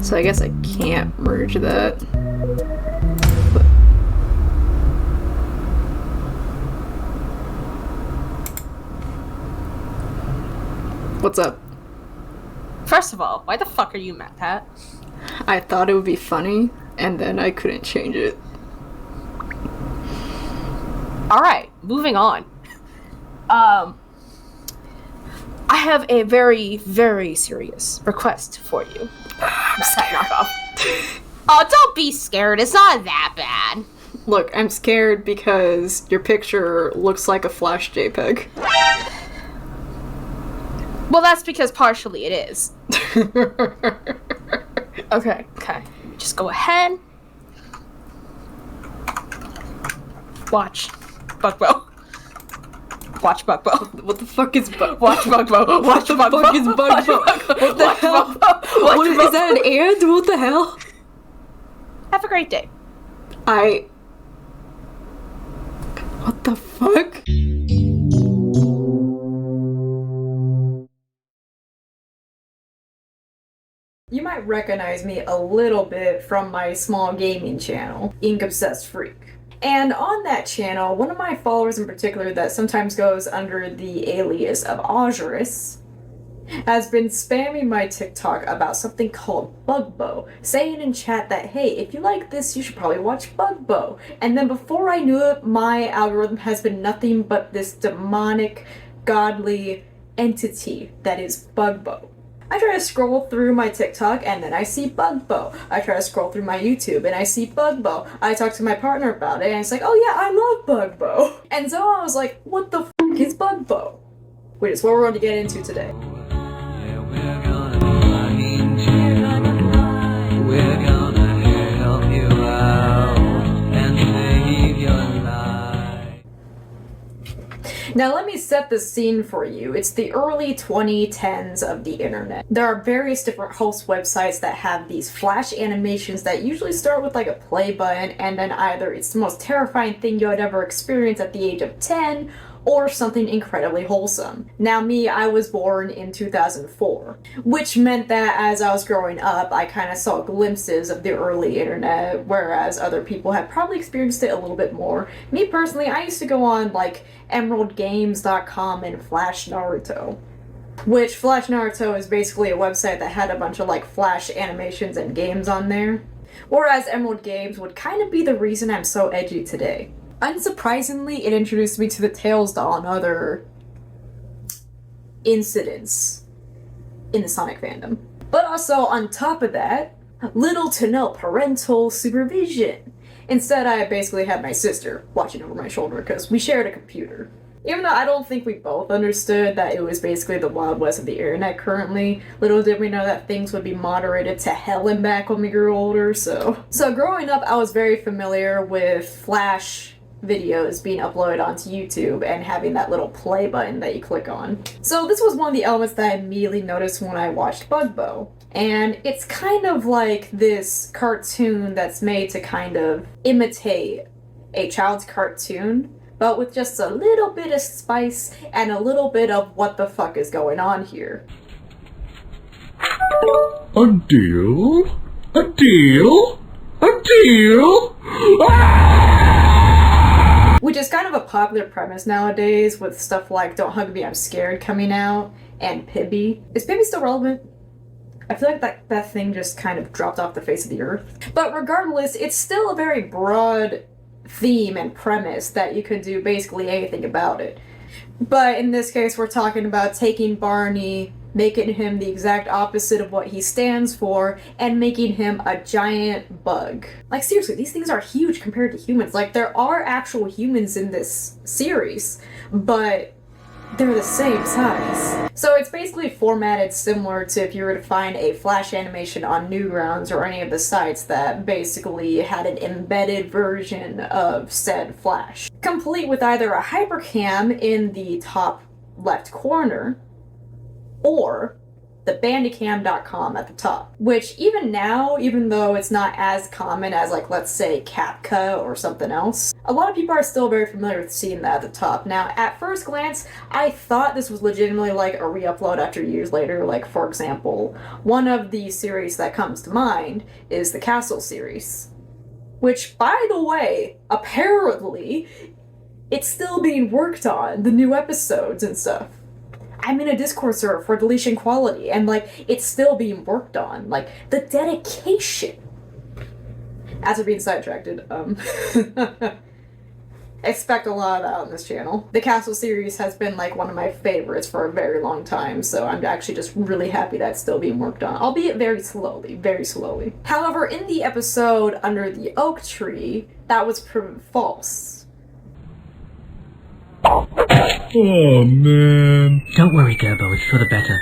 So I guess I can't merge that. But what's up? First of all, why the fuck are you mad, Pat? I thought it would be funny, and then I couldn't change it. Alright, moving on. I have a very, very serious request for you. Knock off. Oh, don't be scared. It's not that bad. Look, I'm scared because your picture looks like a Flash JPEG. Well, that's because partially it is. Okay. Just go ahead. Watch Bugbo. Watch Bugbo. What the fuck is Bugbo? Watch Bugbo. Watch Bugbo. What the fuck is Bugbo? What the hell? What is that, an ant? What the hell? Have a great day. What the fuck? You might recognize me a little bit from my small gaming channel, Ink Obsessed Freak. And on that channel, one of my followers in particular that sometimes goes under the alias of Ozurus has been spamming my TikTok about something called Bugbo, saying in chat that, hey, if you like this, you should probably watch Bugbo. And then before I knew it, my algorithm has been nothing but this demonic, godly entity that is Bugbo. I try to scroll through my TikTok and then I see Bugbo. I try to scroll through my YouTube and I see Bugbo. I talk to my partner about it and it's like, oh yeah, I love Bugbo. And so I was like, what the f*** is Bugbo? Which is what we're going to get into today. Now let me set the scene for you. It's the early 2010s of the internet. There are various different host websites that have these flash animations that usually start with like a play button and then either it's the most terrifying thing you would ever experience at the age of 10 or something incredibly wholesome. Now me, I was born in 2004, which meant that as I was growing up, I kind of saw glimpses of the early internet, whereas other people have probably experienced it a little bit more. Me personally, I used to go on like emeraldgames.com and Flash Naruto. Which Flash Naruto is basically a website that had a bunch of like Flash animations and games on there. Whereas Emerald Games would kind of be the reason I'm so edgy today. Unsurprisingly, it introduced me to the Tails doll and other incidents in the Sonic fandom. But also, on top of that, little to no parental supervision. Instead, I basically had my sister watching over my shoulder because we shared a computer. Even though I don't think we both understood that it was basically the Wild West of the internet currently, little did we know that things would be moderated to hell and back when we grew older, so growing up, I was very familiar with Flash videos being uploaded onto YouTube and having that little play button that you click on. So this was one of the elements that I immediately noticed when I watched Bugbo. And it's kind of like this cartoon that's made to kind of imitate a child's cartoon, but with just a little bit of spice and a little bit of what the fuck is going on here. A deal? A deal? A deal? Which is kind of a popular premise nowadays with stuff like Don't Hug Me, I'm Scared coming out, and Pibby. Is Pibby still relevant? I feel like that thing just kind of dropped off the face of the earth. But regardless, it's still a very broad theme and premise that you could do basically anything about it. But in this case, we're talking about taking Barney, making him the exact opposite of what he stands for, and making him a giant bug. Like seriously, these things are huge compared to humans. Like there are actual humans in this series, but they're the same size. So it's basically formatted similar to if you were to find a Flash animation on Newgrounds or any of the sites that basically had an embedded version of said Flash. Complete with either a hypercam in the top left corner, or the bandicam.com at the top. Which even now, even though it's not as common as like let's say CapCut or something else, A lot of people are still very familiar with seeing that at the top. Now, at first glance, I thought this was legitimately like a re-upload after years later. Like, for example, one of the series that comes to mind is the Castle series. Which, by the way, apparently, it's still being worked on, the new episodes and stuff. I'm in a Discord server for deletion quality, and, like, it's still being worked on. Like, the dedication. As we're being sidetracked, expect a lot of that on this channel. The Castle series has been like one of my favorites for a very long time, so I'm actually just really happy that's still being worked on, albeit very slowly, very slowly. However, in the episode Under the Oak Tree, that was proven false. Oh man. Don't worry, Gerbo, it's for the better.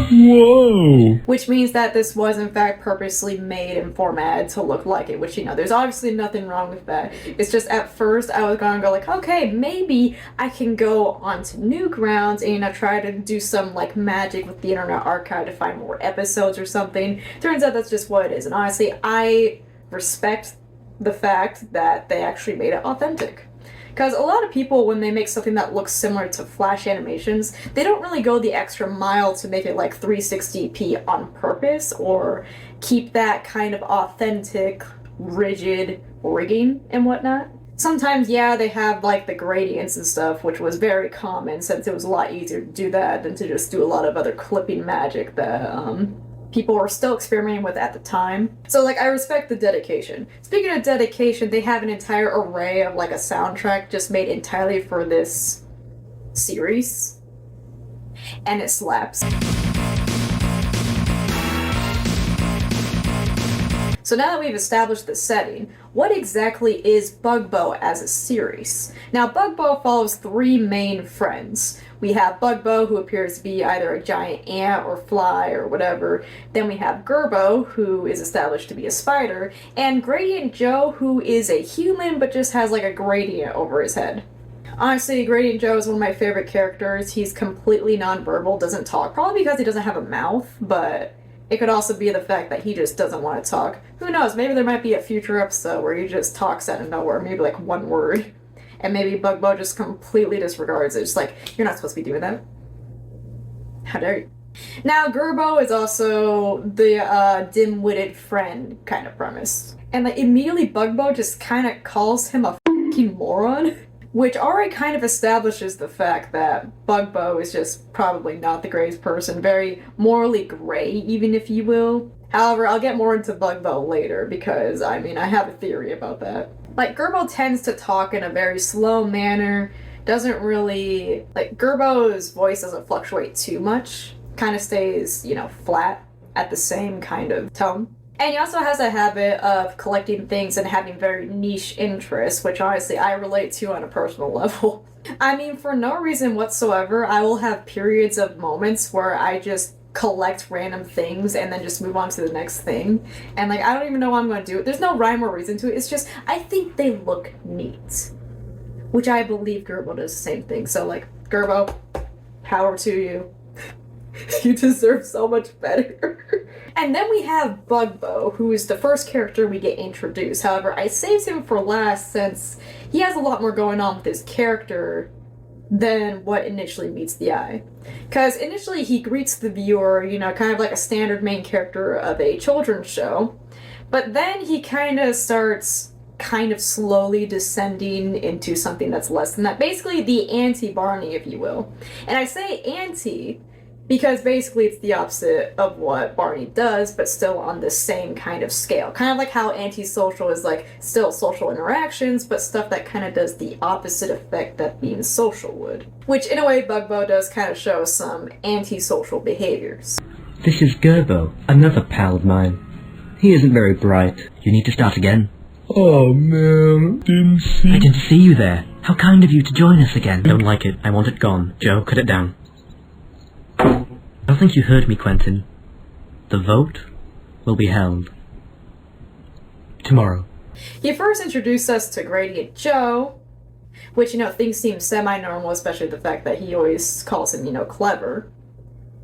Whoa. Which means that this was in fact purposely made and formatted to look like it, which, you know, there's obviously nothing wrong with that. It's just at first I was gonna go like, okay, maybe I can go onto Newgrounds and, you know, try to do some like magic with the Internet Archive to find more episodes or something. Turns out that's just what it is, and honestly, I respect the fact that they actually made it authentic. Because a lot of people, when they make something that looks similar to Flash animations, they don't really go the extra mile to make it like 360p on purpose or keep that kind of authentic, rigid rigging and whatnot. Sometimes, yeah, they have like the gradients and stuff, which was very common since it was a lot easier to do that than to just do a lot of other clipping magic that people were still experimenting with at the time. So, like, I respect the dedication. Speaking of dedication, they have an entire array of, like, a soundtrack just made entirely for this series. And it slaps. So now that we've established the setting, what exactly is Bugbo as a series? Now, Bugbo follows three main friends. We have Bugbo, who appears to be either a giant ant or fly or whatever. Then we have Gerbo, who is established to be a spider. And Gradient Joe, who is a human but just has like a gradient over his head. Honestly, Gradient Joe is one of my favorite characters. He's completely nonverbal, doesn't talk. Probably because he doesn't have a mouth, but it could also be the fact that he just doesn't want to talk. Who knows, maybe there might be a future episode where he just talks out of nowhere, maybe like one word. And maybe Bugbo just completely disregards it. Just like, you're not supposed to be doing that. How dare you? Now, Gerbo is also the dim-witted friend kind of premise. And like immediately Bugbo just kind of calls him a fucking moron. Which already kind of establishes the fact that Bugbo is just probably not the greatest person. Very morally gray, even if you will. However, I'll get more into Bugbo later because, I mean, I have a theory about that. Like, Gerbo tends to talk in a very slow manner, doesn't really... Like, Gerbo's voice doesn't fluctuate too much, kind of stays, you know, flat at the same kind of tone. And he also has a habit of collecting things and having very niche interests, which honestly I relate to on a personal level. I mean, for no reason whatsoever, I will have periods of moments where I just collect random things and then just move on to the next thing. And like, I don't even know what I'm going to do. There's no rhyme or reason to it. It's just, I think they look neat. Which I believe Gerbo does the same thing. So like, Gerbo, power to you. You deserve so much better. And then we have Bugbo, who is the first character we get introduced. However, I saved him for last since he has a lot more going on with his character than what initially meets the eye. Because initially he greets the viewer, you know, kind of like a standard main character of a children's show. But then he kind of starts kind of slowly descending into something that's less than that. Basically the anti-Barney, if you will. And I say anti because basically it's the opposite of what Barney does, but still on the same kind of scale. Kind of like how antisocial is like still social interactions, but stuff that kind of does the opposite effect that being social would. Which in a way Bugbo does kind of show some antisocial behaviors. This is Gerbo, another pal of mine. He isn't very bright. You need to start again. Oh man, I didn't see you there. How kind of you to join us again. Don't like it. I want it gone. Joe, cut it down. I don't think you heard me, Quentin. The vote will be held tomorrow. He first introduced us to Gradient Joe, which, you know, things seem semi-normal, especially the fact that he always calls him, you know, clever.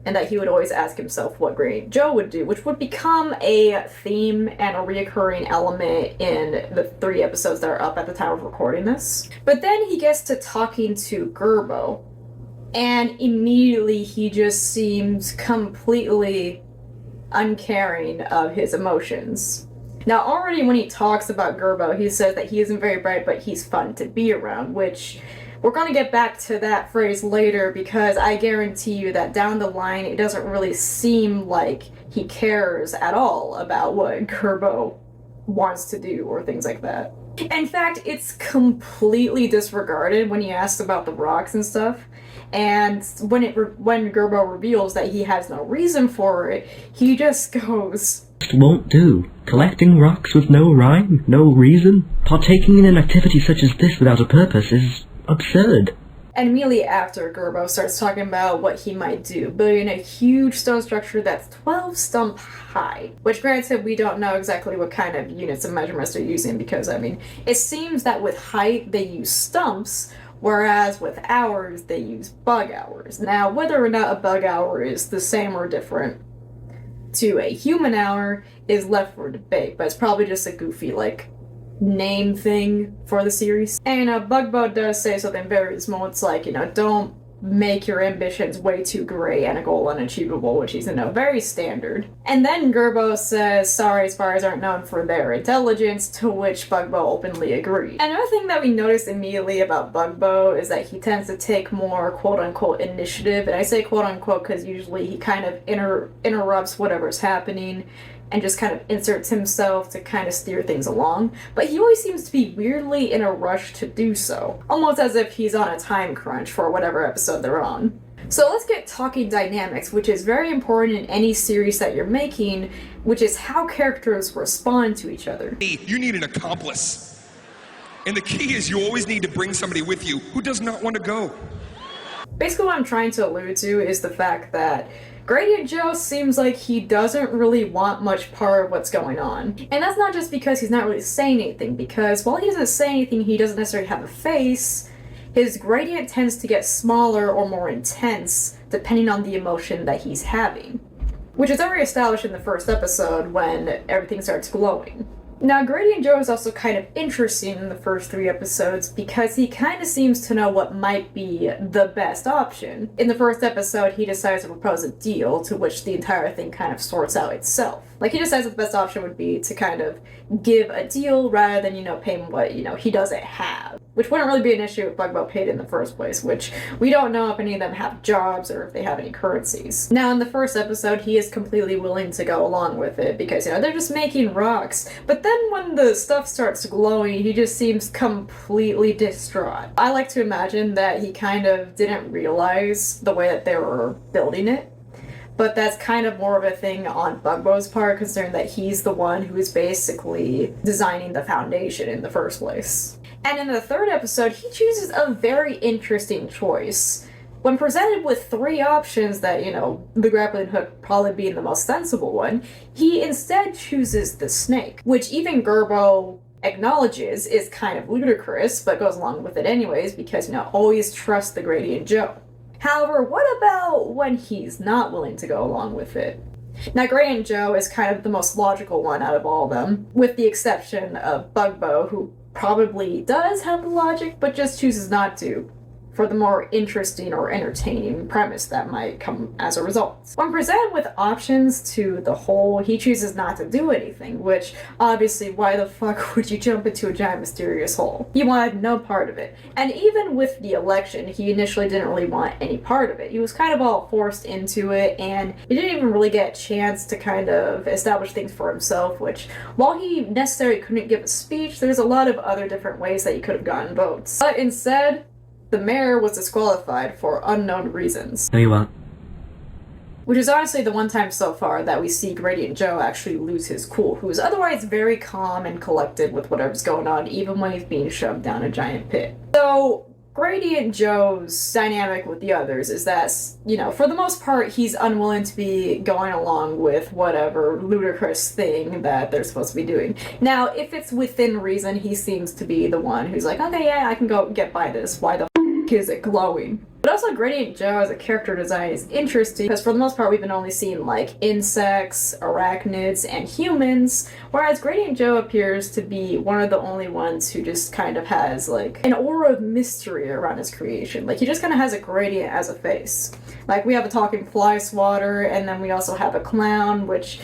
and that he would always ask himself what Granny Joe would do, which would become a theme and a reoccurring element in the 3 episodes that are up at the time of recording this. But then he gets to talking to Bugbo, and immediately he just seems completely uncaring of his emotions. Now, already when he talks about Bugbo, he says that he isn't very bright, but he's fun to be around, which we're going to get back to that phrase later, because I guarantee you that down the line, it doesn't really seem like he cares at all about what Bugbo wants to do or things like that. In fact, it's completely disregarded when he asks about the rocks and stuff. And when Bugbo reveals that he has no reason for it, he just goes, "Won't do. Collecting rocks with no rhyme, no reason? Partaking in an activity such as this without a purpose is absurd." And immediately after, Bugbo starts talking about what he might do, building a huge stone structure that's 12 stump high. Which, granted, we don't know exactly what kind of units of measurements they're using, because, I mean, it seems that with height, they use stumps, whereas with hours, they use bug hours. Now, whether or not a bug hour is the same or different to a human hour is left for debate, but it's probably just a goofy, name thing for the series. And Bugbo does say something very small. It's like, don't make your ambitions way too great and a goal unachievable, which is, very standard. And then Bugbo says, sorry, spires aren't known for their intelligence, to which Bugbo openly agreed. Another thing that we notice immediately about Bugbo is that he tends to take more quote-unquote initiative, and I say quote-unquote because usually he kind of interrupts whatever's happening and just kind of inserts himself to kind of steer things along, but he always seems to be weirdly in a rush to do so, almost as if he's on a time crunch for whatever episode they're on. So let's get talking dynamics, which is very important in any series that you're making, which is how characters respond to each other. You need an accomplice. And the key is you always need to bring somebody with you who does not want to go. Basically what I'm trying to allude to is the fact that Gradient Joe seems like he doesn't really want much part of what's going on. And that's not just because he's not really saying anything, because while he doesn't say anything, he doesn't necessarily have a face. His gradient tends to get smaller or more intense depending on the emotion that he's having, which is already established in the first episode when everything starts glowing. Now, Gradient Joe is also kind of interesting in the first 3 episodes because he kind of seems to know what might be the best option. In the first episode, he decides to propose a deal, to which the entire thing kind of sorts out itself. He decides that the best option would be to kind of give a deal rather than, pay him what, he doesn't have. Which wouldn't really be an issue if Bugbo paid in the first place, which we don't know if any of them have jobs or if they have any currencies. Now, in the first episode, he is completely willing to go along with it because, they're just making rocks. But then when the stuff starts glowing, he just seems completely distraught. I like to imagine that he kind of didn't realize the way that they were building it. But that's kind of more of a thing on Bugbo's part, considering that he's the one who is basically designing the foundation in the first place. And in the 3rd episode, he chooses a very interesting choice. When presented with 3 options that, the grappling hook probably being the most sensible one, he instead chooses the snake, which even Bugbo acknowledges is kind of ludicrous, but goes along with it anyways because, always trust the Gradient Joe. However, what about when he's not willing to go along with it? Now, Gradient Joe is kind of the most logical one out of all of them, with the exception of Bugbo, who probably does have the logic, but just chooses not to, for the more interesting or entertaining premise that might come as a result. When presented with options to the whole, he chooses not to do anything, which, obviously, why the fuck would you jump into a giant mysterious hole? He wanted no part of it. And even with the election, he initially didn't really want any part of it. He was kind of all forced into it, and he didn't even really get a chance to kind of establish things for himself, which, while he necessarily couldn't give a speech, there's a lot of other different ways that he could have gotten votes. But instead, the mayor was disqualified for unknown reasons. No, you aren't. Which is honestly the one time so far that we see Gradient Joe actually lose his cool, who is otherwise very calm and collected with whatever's going on, even when he's being shoved down a giant pit. So, Gradient Joe's dynamic with the others is that, for the most part, he's unwilling to be going along with whatever ludicrous thing that they're supposed to be doing. Now, if it's within reason, he seems to be the one who's like, okay, yeah, I can go get by this. Why the is glowing. But also Gradient Joe as a character design is interesting because for the most part we've been only seeing like insects, arachnids, and humans, whereas Gradient Joe appears to be one of the only ones who just kind of has like an aura of mystery around his creation. Like he just kind of has a gradient as a face. Like we have a talking fly swatter, and then we also have a clown, which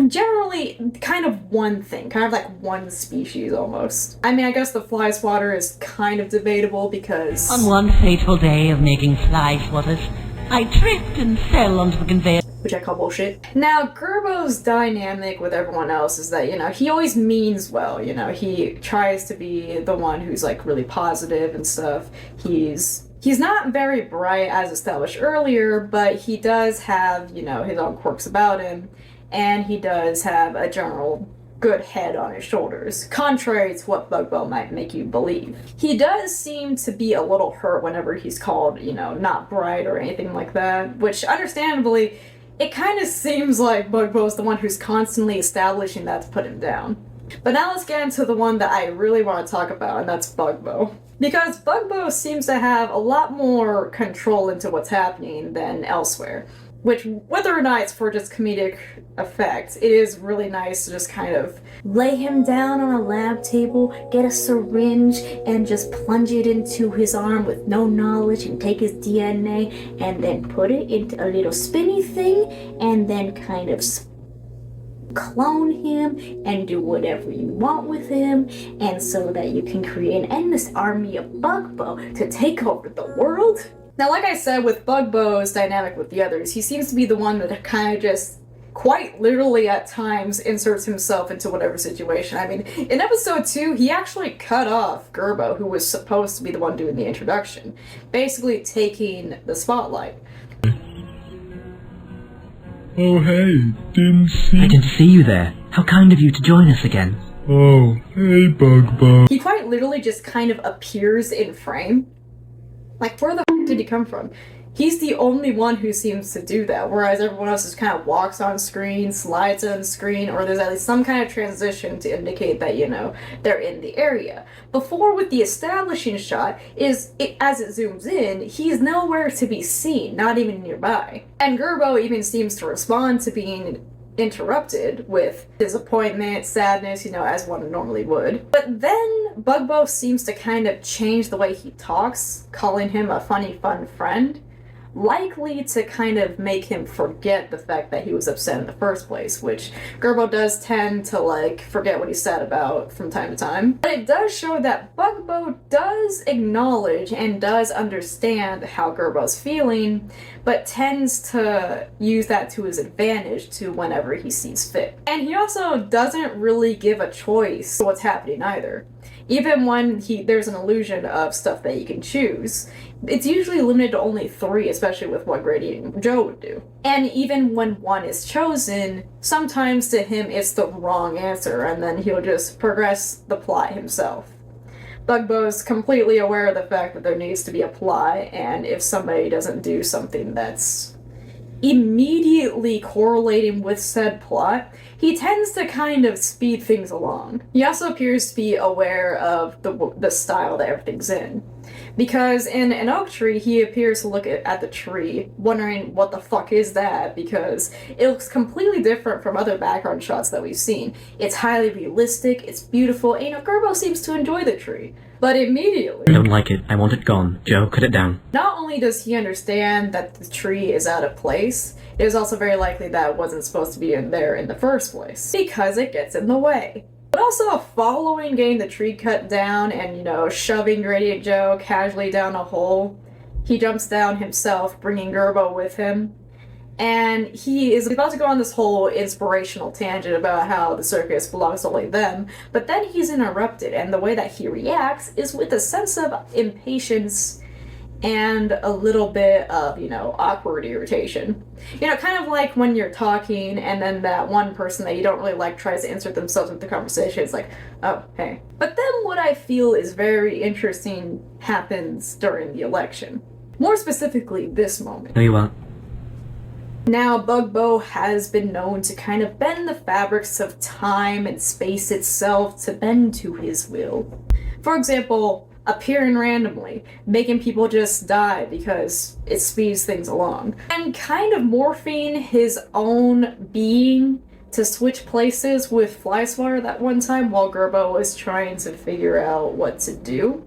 generally kind of one thing, kind of like one species almost. I mean, I guess the fly swatter is kind of debatable because on one fateful day of making fly swatters, I tripped and fell onto the conveyor. Which I call bullshit. Now, Gerbo's dynamic with everyone else is that, you know, he always means well, you know, he tries to be the one who's like really positive and stuff. He's not very bright as established earlier, but he does have, you know, his own quirks about him. And he does have a general good head on his shoulders, contrary to what Bugbo might make you believe. He does seem to be a little hurt whenever he's called, you know, not bright or anything like that, which understandably, it kind of seems like Bugbo's the one who's constantly establishing that to put him down. But now let's get into the one that I really want to talk about, and that's Bugbo. Because Bugbo seems to have a lot more control into what's happening than elsewhere. Which, whether or not it's for just comedic effect, it is really nice to just kind of lay him down on a lab table, get a syringe, and just plunge it into his arm with no knowledge and take his DNA and then put it into a little spinny thing and then kind of clone him and do whatever you want with him, and so that you can create an endless army of Bugbo to take over the world. Now, like I said, with Bugbo's dynamic with the others, he seems to be the one that kind of just quite literally at times inserts himself into whatever situation. I mean, in episode 2, he actually cut off Gerbo, who was supposed to be the one doing the introduction, basically taking the spotlight. Oh hey, didn't see. I didn't see you there. How kind of you to join us again. Oh, hey Bugbo. He quite literally just kind of appears in frame. Like, where the did he come from? He's the only one who seems to do that, whereas everyone else just kind of walks on screen, slides on screen, or there's at least some kind of transition to indicate that, you know, they're in the area. Before, with the establishing shot, as it zooms in, he's nowhere to be seen, not even nearby. And Gerbo even seems to respond to being interrupted with disappointment, sadness, you know, as one normally would. But then Bugbo seems to kind of change the way he talks, calling him a funny, fun friend, likely to kind of make him forget the fact that he was upset in the first place, which Gerbo does tend to, like, forget what he's sad about from time to time. But it does show that Bugbo does acknowledge and does understand how Gerbo's feeling, but tends to use that to his advantage to whenever he sees fit. And he also doesn't really give a choice to what's happening either. Even when there's an illusion of stuff that you can choose, it's usually limited to only 3, especially with what Gradient Joe would do. And even when one is chosen, sometimes to him it's the wrong answer, and then he'll just progress the plot himself. Bugbo's completely aware of the fact that there needs to be a plot, and if somebody doesn't do something that's immediately correlating with said plot, he tends to kind of speed things along. He also appears to be aware of the style that everything's in. Because in an oak tree, he appears to look at the tree, wondering what the fuck is that, because it looks completely different from other background shots that we've seen. It's highly realistic, it's beautiful, and, you know, Gerbo seems to enjoy the tree. But immediately, I don't like it. I want it gone. Joe, cut it down. Not only does he understand that the tree is out of place, it is also very likely that it wasn't supposed to be in there in the first place, because it gets in the way. But also, following getting the tree cut down and, you know, shoving Gradient Joe casually down a hole, he jumps down himself, bringing Gerbo with him. And he is about to go on this whole inspirational tangent about how the circus belongs to only them, but then he's interrupted, and the way that he reacts is with a sense of impatience and a little bit of, you know, awkward irritation. You know, kind of like when you're talking and then that one person that you don't really like tries to insert themselves into the conversation. It's like, oh, hey. But then what I feel is very interesting happens during the election. More specifically, this moment. No, you won't. Now, Bugbo has been known to kind of bend the fabrics of time and space itself to bend to his will. For example, appearing randomly, making people just die because it speeds things along, and kind of morphing his own being to switch places with Flyswatter that one time while Bugbo was trying to figure out what to do.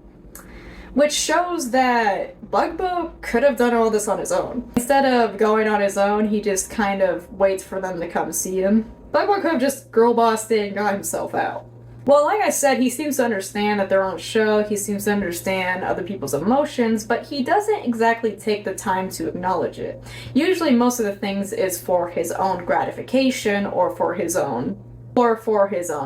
Which shows that Bugbo could have done all this on his own. Instead of going on his own, he just kind of waits for them to come see him. Bugbo could have just girl bossed it and got himself out. Well, like I said, he seems to understand that they're on a show, he seems to understand other people's emotions, but he doesn't exactly take the time to acknowledge it. Usually most of the things is for his own gratification or for his own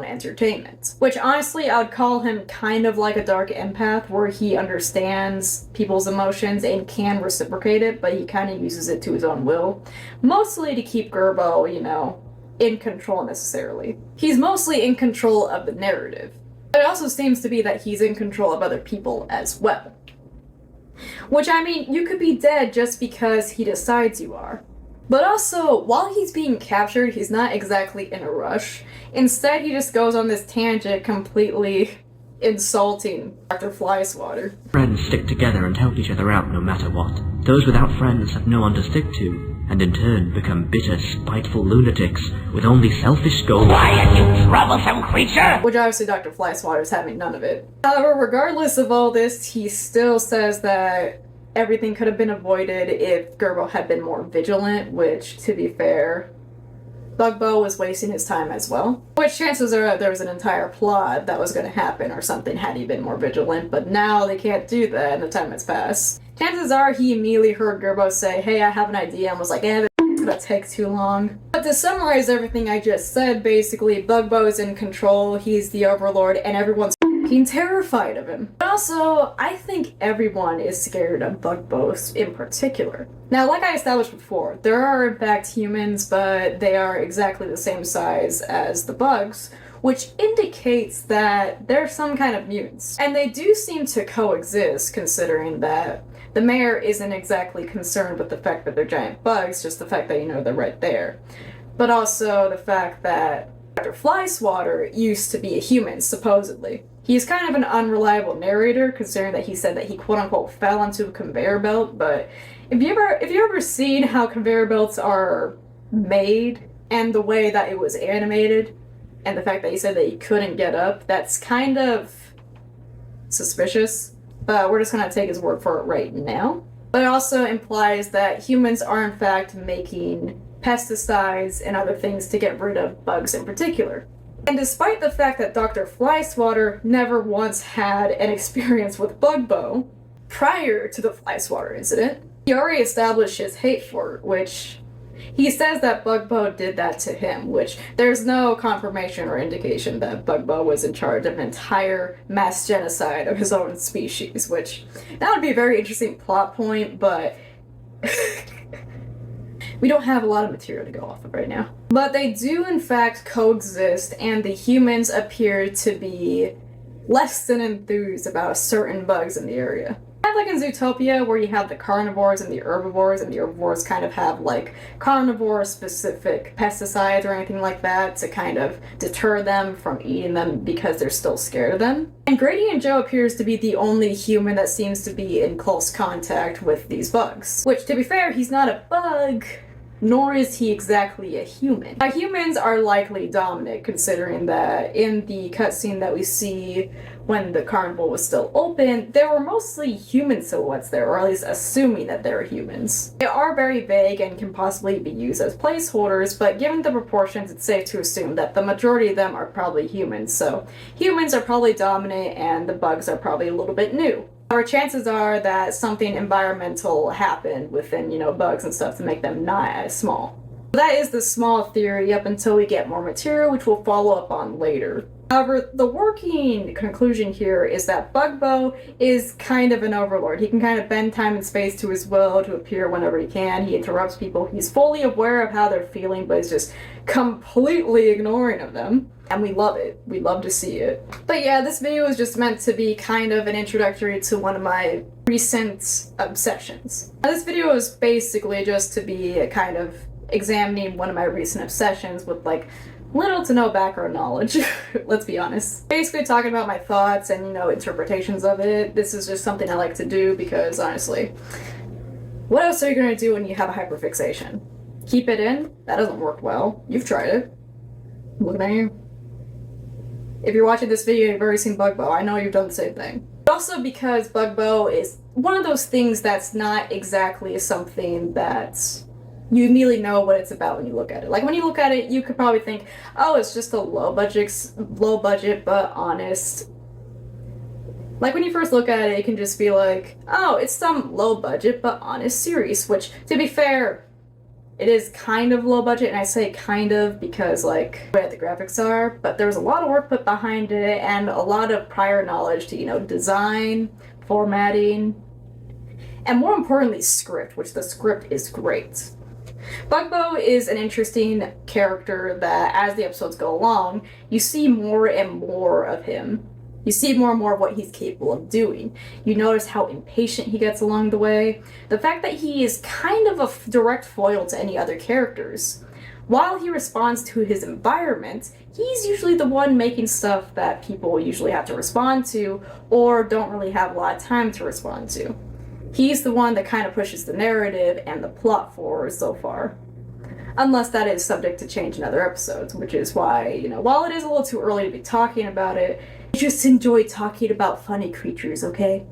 entertainment. Which honestly, I would call him kind of like a dark empath, where he understands people's emotions and can reciprocate it, but he kind of uses it to his own will. Mostly to keep Bugbo, you know, in control necessarily. He's mostly in control of the narrative. But it also seems to be that he's in control of other people as well. Which, I mean, you could be dead just because he decides you are. But also, while he's being captured, he's not exactly in a rush. Instead, he just goes on this tangent completely insulting Dr. Flyswatter. Friends stick together and help each other out no matter what. Those without friends have no one to stick to, and in turn become bitter, spiteful lunatics with only selfish goals. Quiet, you troublesome creature! Which obviously Dr. Flyswatter is having none of it. However, regardless of all this, he still says that everything could have been avoided if Bugbo had been more vigilant, which, to be fair, Bugbo was wasting his time as well. Which chances are that there was an entire plot that was going to happen or something had he been more vigilant, but now they can't do that and the time has passed. Chances are he immediately heard Bugbo say, hey, I have an idea, and was like, this is gonna take too long. But to summarize everything I just said, basically, Bugbo is in control, he's the overlord, and everyone's terrified of him. But also, I think everyone is scared of Bugbo in particular. Now, like I established before, there are in fact humans, but they are exactly the same size as the bugs, which indicates that they're some kind of mutants. And they do seem to coexist, considering that the mayor isn't exactly concerned with the fact that they're giant bugs, just the fact that, you know, they're right there. But also the fact that Dr. Flyswatter used to be a human, supposedly. He's kind of an unreliable narrator, considering that he said that he quote-unquote fell into a conveyor belt, but if you ever seen how conveyor belts are made, and the way that it was animated, and the fact that he said that he couldn't get up, that's kind of suspicious, but we're just gonna take his word for it right now. But it also implies that humans are in fact making pesticides and other things to get rid of bugs in particular. And despite the fact that Dr. Flyswatter never once had an experience with Bugbo prior to the Flyswatter incident, he already established his hate for it, which he says that Bugbo did that to him, which there's no confirmation or indication that Bugbo was in charge of an entire mass genocide of his own species, which that would be a very interesting plot point, but we don't have a lot of material to go off of right now. But they do in fact coexist, and the humans appear to be less than enthused about certain bugs in the area. Kind of like in Zootopia, where you have the carnivores and the herbivores kind of have like carnivore-specific pesticides or anything like that to kind of deter them from eating them because they're still scared of them. And Grady and Joe appears to be the only human that seems to be in close contact with these bugs. Which, to be fair, he's not a bug, nor is he exactly a human. Now, humans are likely dominant, considering that in the cutscene that we see when the carnival was still open, there were mostly human silhouettes there, or at least assuming that they were humans. They are very vague and can possibly be used as placeholders, but given the proportions, it's safe to assume that the majority of them are probably humans, so humans are probably dominant and the bugs are probably a little bit new. Our chances are that something environmental happened within, you know, bugs and stuff to make them not as small. That is the small theory up until we get more material, which we'll follow up on later. However, the working conclusion here is that Bugbo is kind of an overlord. He can kind of bend time and space to his will to appear whenever he can. He interrupts people. He's fully aware of how they're feeling, but is just completely ignoring of them. And we love it. We love to see it. But yeah, this video is just meant to be kind of an introductory to one of my recent obsessions. Now, this video is basically just to be a kind of examining one of my recent obsessions with like little to no background knowledge, let's be honest. Basically talking about my thoughts and, interpretations of it. This is just something I like to do because, honestly, what else are you going to do when you have a hyperfixation? Keep it in? That doesn't work well. You've tried it. I'm looking at you. If you're watching this video, you've already seen Bugbo. I know you've done the same thing. Also because Bugbo is one of those things that's not exactly something that you immediately know what it's about when you look at it. Like, when you look at it, you could probably think, oh, it's just a low budget but honest. Like, when you first look at it, you can just be like, oh, it's some low budget but honest series, which, to be fair, it is kind of low budget, and I say kind of because, like, the way the graphics are, but there's a lot of work put behind it and a lot of prior knowledge to, design, formatting, and more importantly, script, which the script is great. Bugbo is an interesting character that, as the episodes go along, you see more and more of him. You see more and more of what he's capable of doing. You notice how impatient he gets along the way. The fact that he is kind of a direct foil to any other characters. While he responds to his environment, he's usually the one making stuff that people usually have to respond to or don't really have a lot of time to respond to. He's the one that kind of pushes the narrative and the plot forward so far. Unless that is subject to change in other episodes, which is why, while it is a little too early to be talking about it, I just enjoy talking about funny creatures, okay?